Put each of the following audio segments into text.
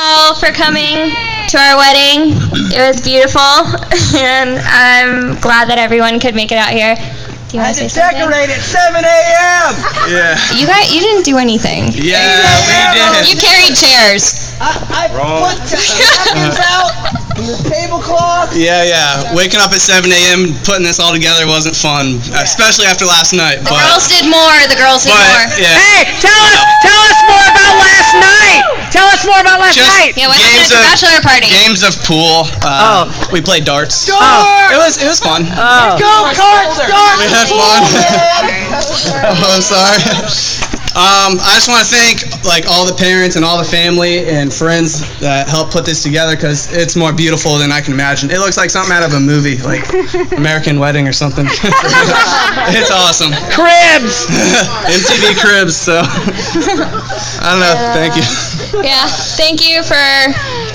all for coming to our wedding. It was beautiful, and I'm glad that everyone could make it out here. Do you want to say something? Decorate at 7 a.m. Yeah. You didn't do anything. Yeah, we did. You carried chairs. I put the napkins out and the tablecloth. Yeah. Waking up at 7 a.m. putting this all together wasn't fun, especially after last night. The girls did more. Yeah. Hey, tell us more about last night. Tell us more about last night. Yeah, what happened at the bachelor party? Games of pool. We played darts. It was fun. Go karts, We had fun. Oh, I'm sorry. I just want to thank all the parents and all the family and friends that helped put this together, because it's more beautiful than I can imagine. It looks like something out of a movie, like American Wedding or something. It's awesome. Cribs. MTV Cribs. So I don't know. Thank you. Yeah, thank you for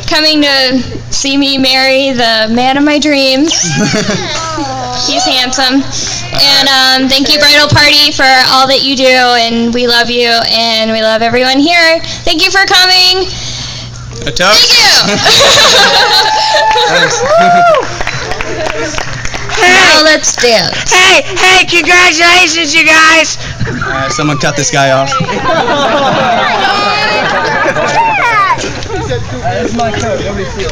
coming to see me marry the man of my dreams. He's handsome. And thank you, Bridal Party, for all that you do, and we love you, and we love everyone here. Thank you for coming. A toast. Thank you. Now let's dance. Hey, congratulations, you guys. Someone cut this guy off. That's my coat. Nobody see it.